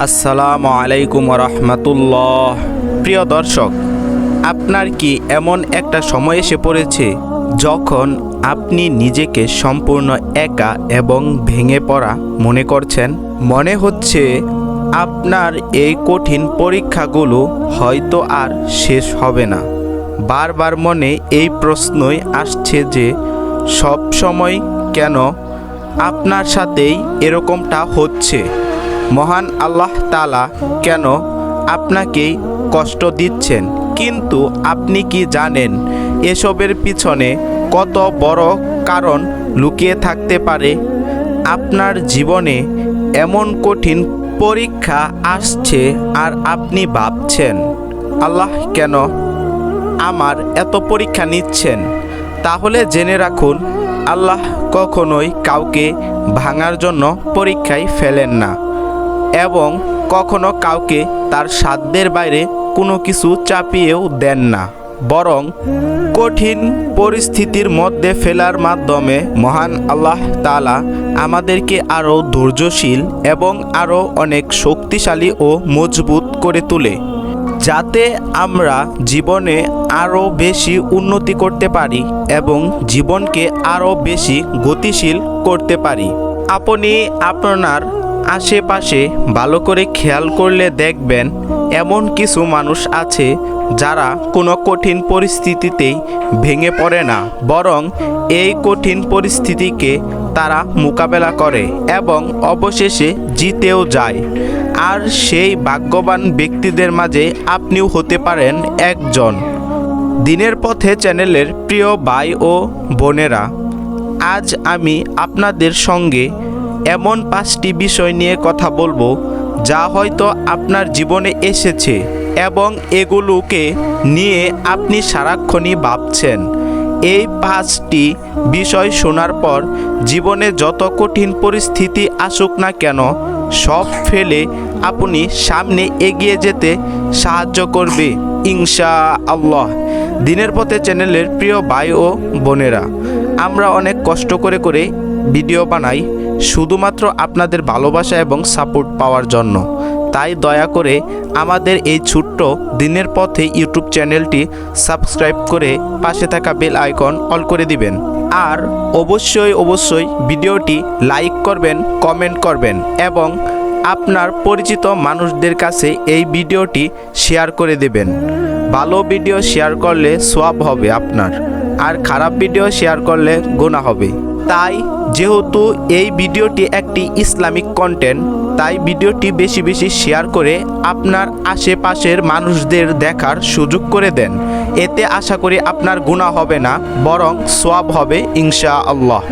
আসসালামু আলাইকুম রহমতুল্লাহ। প্রিয় দর্শক, আপনার কি এমন একটা সময় এসে পড়েছে যখন আপনি নিজেকে সম্পূর্ণ একা এবং ভেঙে পড়া মনে করছেন? মনে হচ্ছে আপনার এই কঠিন পরীক্ষাগুলো হয়তো আর শেষ হবে না। বারবার মনে এই প্রশ্নই আসছে যে সব সময় কেন আপনার সাথেই এরকমটা হচ্ছে? মহান আল্লাহ তাআলা কেন আপনাকেই কষ্ট দিচ্ছেন? কিন্তু আপনি কি জানেন এসবের পিছনে কত বড় কারণ লুকিয়ে থাকতে পারে? আপনার জীবনে এমন কঠিন পরীক্ষা আসছে আর আপনি ভাবছেন, আল্লাহ কেন আমার এত পরীক্ষা নিচ্ছেন? তাহলে জেনে রাখুন, আল্লাহ কখনোই কাউকে ভাঙার জন্য পরীক্ষায় ফেলেন না এবং কখনো কাউকে তার সাধ্যের বাইরে কোনো কিছু চাপিয়েও দেন না। বরং কঠিন পরিস্থিতির মধ্যে ফেলার মাধ্যমে মহান আল্লাহ তাআলা আমাদেরকে আরও ধৈর্যশীল এবং আরও অনেক শক্তিশালী ও মজবুত করে তোলে, যাতে আমরা জীবনে আরও বেশি উন্নতি করতে পারি এবং জীবনকে আরও বেশি গতিশীল করতে পারি। আপনি আপনার আশেপাশে ভালো করে খেয়াল করলে দেখবেন এমন কিছু মানুষ আছে যারা কোনো কঠিন পরিস্থিতিতেই ভেঙে পড়ে না, বরং এই কঠিন পরিস্থিতিকে তারা মোকাবেলা করে এবং অবশেষে জিতেও যায়। আর সেই ভাগ্যবান ব্যক্তিদের মাঝে আপনিও হতে পারেন একজন। দিনের পথে চ্যানেলের প্রিয় ভাই ও বোনেরা, আজ আমি আপনাদের সঙ্গে এমন 5টি বিষয় নিয়ে কথা বলবো যা হয়তো আপনার জীবনে এসেছে এবং এগুলোকে নিয়ে আপনি সারাক্ষণই ভাবছেন। এই 5টি বিষয় শোনার পর জীবনে যত কঠিন পরিস্থিতি আসুক না কেন, সব ফেলে আপনি সামনে এগিয়ে যেতে সাহায্য করবে ইনশাআল্লাহ। দিনের পথে চ্যানেলের প্রিয় ভাই ও বোনেরা, আমরা অনেক কষ্ট করে ভিডিও বানাই শুধুমাত্র আপনাদের ভালোবাসা এবং সাপোর্ট পাওয়ার জন্য। তাই দয়া করে আমাদের এই ছোট্ট দিনের পথে ইউটিউব চ্যানেলটি সাবস্ক্রাইব করে পাশে থাকা বেল আইকন অল করে দিবেন। আর অবশ্যই ভিডিওটি লাইক করবেন, কমেন্ট করবেন এবং আপনার পরিচিত মানুষদের কাছে এই ভিডিওটি শেয়ার করে দেবেন। ভালো ভিডিও শেয়ার করলে সওয়াব হবে আপনার, আর খারাপ ভিডিও শেয়ার করলে গুনাহ হবে। তাই যেহেতু এই ভিডিওটি একটি ইসলামিক কন্টেন্ট, তাই ভিডিওটি বেশি বেশি শেয়ার করে আপনার আশেপাশের মানুষদের দেখার সুযোগ করে দেন। এতে আশা করি আপনার গুনাহ হবে না, বরং সওয়াব হবে ইনশাআল্লাহ।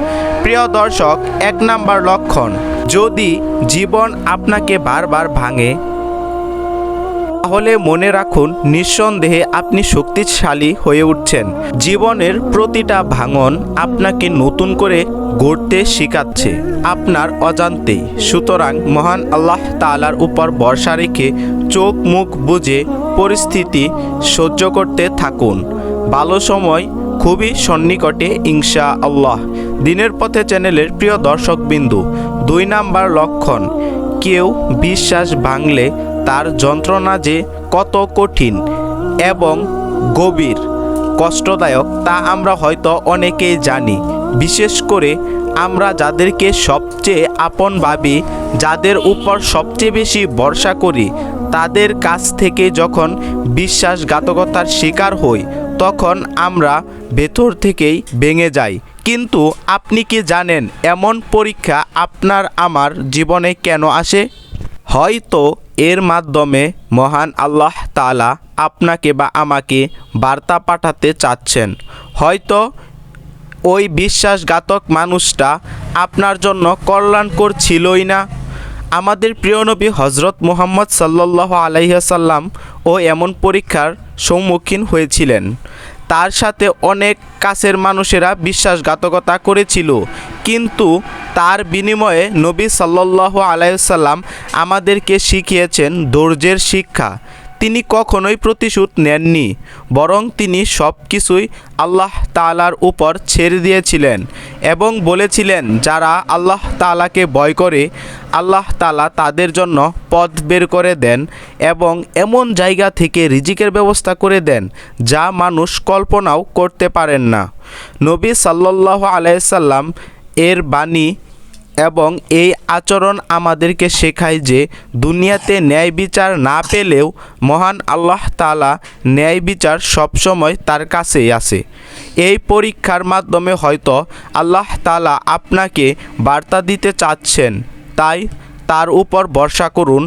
প্রিয় দর্শক, 1 নাম্বার লক্ষণ, যদি জীবন আপনাকে বারবার ভাঙে তাহলে মনে রাখুন নিঃসন্দেহে আপনি শক্তিশালী হয়ে উঠছেন। জীবনের প্রতিটা ভাঙন আপনাকে নতুন করে গড়তে শেখাচ্ছে আপনার অজান্তেই। সুতরাং মহান আল্লাহ তাআলার উপর ভরসা রেখে চোখ মুখ বুজে পরিস্থিতি সহ্য করতে থাকুন। ভালো সময় খুবই সন্নিকটে ইনশাআল্লাহ। দিনের পথে চ্যানেলের প্রিয় দর্শকবিন্দু, 2 নাম্বার লক্ষণ, কেউ বিশ্বাস ভাঙলে তার যন্ত্রণা যে কত কঠিন এবং গভীর কষ্টদায়ক তা আমরা হয়তো অনেকেই জানি। বিশেষ করে আমরা যাদেরকে সবচেয়ে আপন ভাবি, যাদের উপর সবচেয়ে বেশি ভরসা করি, তাদের কাছ থেকে যখন বিশ্বাসঘাতকতার শিকার হই তখন আমরা ভেতর থেকেই ভেঙে যাই। কিন্তু আপনি কি জানেন এমন পরীক্ষা আপনার আমার জীবনে কেন আসে? হয়তো এর মাধ্যমে মহান আল্লাহ তাআলা আপনাকে বা আমাকে বার্তা পাঠাতে চাচ্ছেন। হয়তো ওই বিশ্বাসঘাতক মানুষটা আপনার জন্য কল্যাণকর ছিলই না। আমাদের প্রিয় নবী হযরত মুহাম্মদ সাল্লাল্লাহু আলাইহি ওয়াসাল্লাম ও এমন পরীক্ষার সম্মুখীন হয়েছিলেন। তার সাথে অনেক কাছের মানুষেরা বিশ্বাসঘাতকতা করেছিল, কিন্তু তার বিনিময়ে নবী সাল্লাল্লাহু আলাইহি ওয়াসাল্লাম আমাদেরকে শিখিয়েছেন ধৈর্যের শিক্ষা। তিনি কখনোই প্রতিশোধ নেননি, বরং তিনি সব কিছুই আল্লাহ তাআলার উপর ছেড়ে দিয়েছিলেন এবং বলেছিলেন, যারা আল্লাহ তাআলাকে ভয় করে আল্লাহ তাআলা তাদের জন্য পথ বের করে দেন এবং এমন জায়গা থেকে রিজিকের ব্যবস্থা করে দেন যা মানুষ কল্পনাও করতে পারেন না। নবী সাল্লাল্লাহু আলাইহি সাল্লাম এর বাণী এবং এই আচরণ আমাদেরকে শেখায় যে দুনিয়াতে ন্যায় বিচার না পেলেও মহান আল্লাহ তাআলা ন্যায় বিচার সবসময় তার কাছেই আছে। এই পরীক্ষার মাধ্যমে হয়তো আল্লাহ তাআলা আপনাকে বার্তা দিতে চাচ্ছেন, তাই তার উপর ভরসা করুন।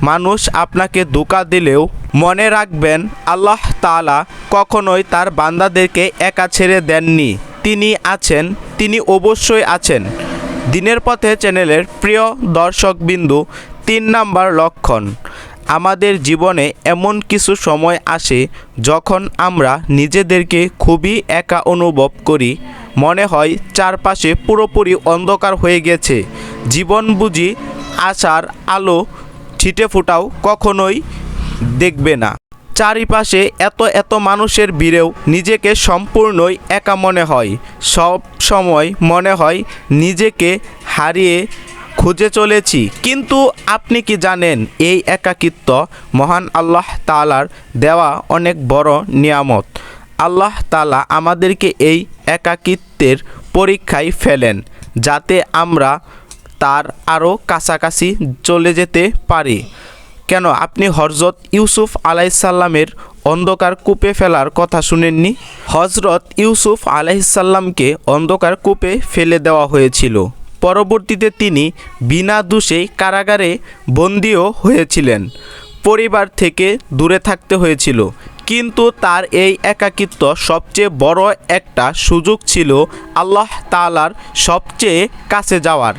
মানুষ আপনাকে ধোঁকা দিলেও মনে রাখবেন, আল্লাহ তাআলা কখনোই তার বান্দাদেরকে একা ছেড়ে দেননি। তিনি আছেন, তিনি অবশ্যই আছেন। দিনের পথে চ্যানেলের প্রিয় দর্শকবিন্দু, 3 নাম্বার লক্ষণ, আমাদের জীবনে এমন কিছু সময় আসে যখন আমরা নিজেদেরকে খুবই একা অনুভব করি। মনে হয় চারপাশে পুরোপুরি অন্ধকার হয়ে গেছে, জীবন বুঝি আশার আলো ছিটে ফোটাও কখনোই দেখবে না। চারিপাশে এত মানুষের ভিড়েও নিজেকে সম্পূর্ণই একা মনে হয়। সব সময় মনে হয় নিজেকে হারিয়ে খুঁজে চলেছি। কিন্তু আপনি কি জানেন, এই একাকিত্ব মহান আল্লাহ তাআলার দেওয়া অনেক বড় নিয়ামত। আল্লাহ তাআলা আমাদেরকে এই একাকিত্বের পরীক্ষায় ফেলেন যাতে আমরা তার আরও কাছাকাছি চলে যেতে পারি। কেন আপনি হযরত ইউসুফ আলাইহিসসালামের অন্ধকার কূপে ফেলার কথা শুনেননি? হযরত ইউসুফ আলাইহিসসালামকে অন্ধকার কূপে ফেলে দেওয়া হয়েছিল। পরবর্তীতে তিনি বিনা দোষেই কারাগারে বন্দীও হয়েছিলেন, পরিবার থেকে দূরে থাকতে হয়েছিল। কিন্তু তার এই একাকিত্ব সবচেয়ে বড় একটা সুযোগ ছিল আল্লাহ তাআলার সবচেয়ে কাছে যাওয়ার।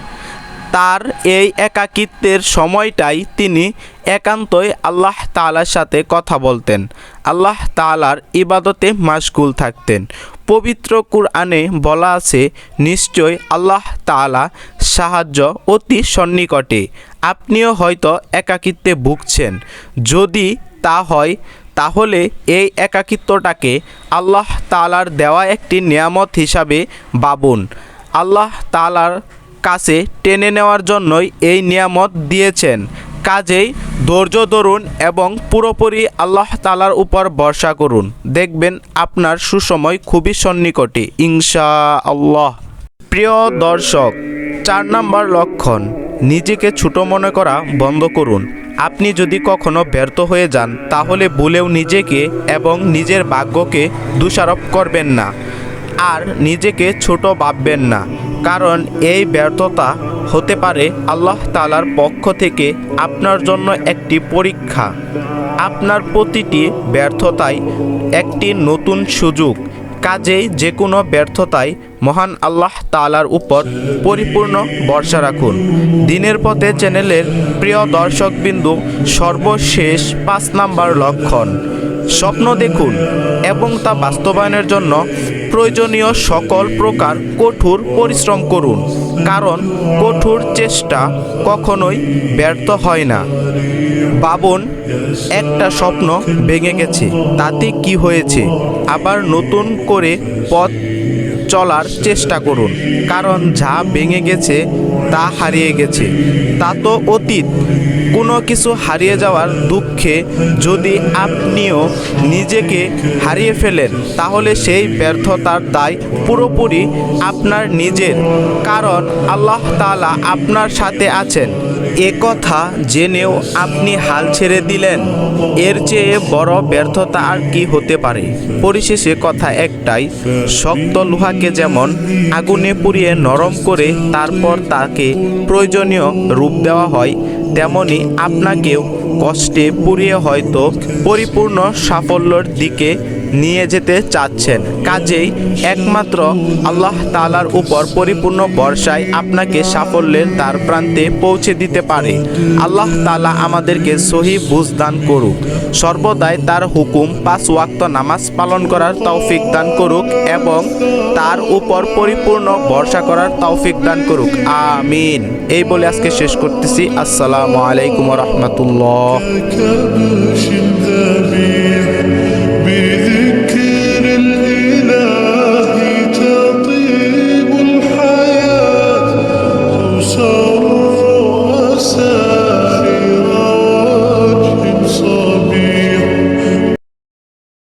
তার এই একাকিত্বের সময়টাই তিনি একান্তই আল্লাহ তাআলার সাথে কথা বলতেন, আল্লাহ তাআলার ইবাদতে মাশগুল থাকতেন। পবিত্র কুরআনে বলা আছে, নিশ্চয় আল্লাহ তাআলা সাহায্য অতি সন্নিকটে। আপনিও হয়তো একাকিত্বে ভুগছেন। যদি তা হয় তাহলে এই একাকিত্বটাকে আল্লাহ তাআলার দেওয়া একটি নিয়ামত হিসাবে ভাবুন। আল্লাহ তাআলার কাছে টেনে নেওয়ার জন্যই এই নিয়ামত দিয়েছেন। কাজেই ধৈর্য ধরুন এবং পুরোপুরি আল্লাহ তাআলার উপর ভরসা করুন। দেখবেন আপনার সুসময় খুবই সন্নিকটে ইনশাআল্লাহ। প্রিয় দর্শক, 4 নাম্বার লক্ষণ, নিজেকে ছোট মনে করা বন্ধ করুন। আপনি যদি কখনো ব্যর্থ হয়ে যান তাহলে ভুলেও নিজেকে এবং নিজের ভাগ্যকে দোষারোপ করবেন না, আর নিজেকে ছোট ভাববেন না, কারণ এই ব্যর্থতা হতে পারে আল্লাহ তাআলার পক্ষ থেকে আপনার জন্য একটি পরীক্ষা। আপনার প্রতিটি ব্যর্থতাই একটি নতুন সুযোগ। কাজেই যে কোনো ব্যর্থতায় মহান আল্লাহ তাআলার উপর পরিপূর্ণ ভরসা রাখুন। দিনের পথে চ্যানেলের প্রিয় দর্শকবিন্দু, সর্বশেষ 5 নাম্বার লক্ষণ, স্বপ্ন দেখুন এবং তা বাস্তবায়নের জন্য প্রয়োজনীয় সকল প্রকার কঠোর পরিশ্রম করুন, কারণ কঠোর চেষ্টা কখনোই ব্যর্থ হয় না। ভাবুন, একটা স্বপ্ন ভেঙে গেছে, তাতে কি হয়েছে? আবার নতুন করে পথ চলার চেষ্টা করুন, কারণ যা ভেঙে গেছে তা হারিয়ে গেছে, তা তো অতীত। কোনো কিছু হারিয়ে যাওয়ার দুঃখে যদি আপনিও নিজেকে হারিয়ে ফেলেন তাহলে সেই ব্যর্থতার দায় পুরোপুরি আপনার নিজের, কারণ আল্লাহ তাআলা আপনার সাথে আছেন। এ কথা জেনেও আপনি হাল ছেড়ে দিলেন, এর চেয়ে বড় ব্যর্থতা আর কি হতে পারে? পরিশেষে কথা একটাই, শক্ত লোহাকে যেমন আগুনে পুড়িয়ে নরম করে তারপর তাকে প্রয়োজনীয় রূপ দেওয়া হয়, তেমনি আপনাকেও কষ্টে পুড়িয়ে হয়তো পরিপূর্ণ সাফল্যের দিকে নিয়ে যেতে চাচ্ছেন। কাজেই একমাত্র আল্লাহ তাআলার উপর পরিপূর্ণ ভরসায় আপনাকে সাফল্যের দ্বার প্রান্তে পৌঁছে দিতে পারে। আল্লাহ তাআলা আমাদেরকে সহি বুঝ দান করুক, সর্বদাই তার হুকুম 5 ওয়াক্ত নামাজ পালন করার তৌফিক দান করুক এবং তার উপর পরিপূর্ণ ভরসা করার তৌফিক দান করুক। আমিন। এই বলে আজকে শেষ করতেছি। আসসালামু আলাইকুম রহমতুল্লাহ।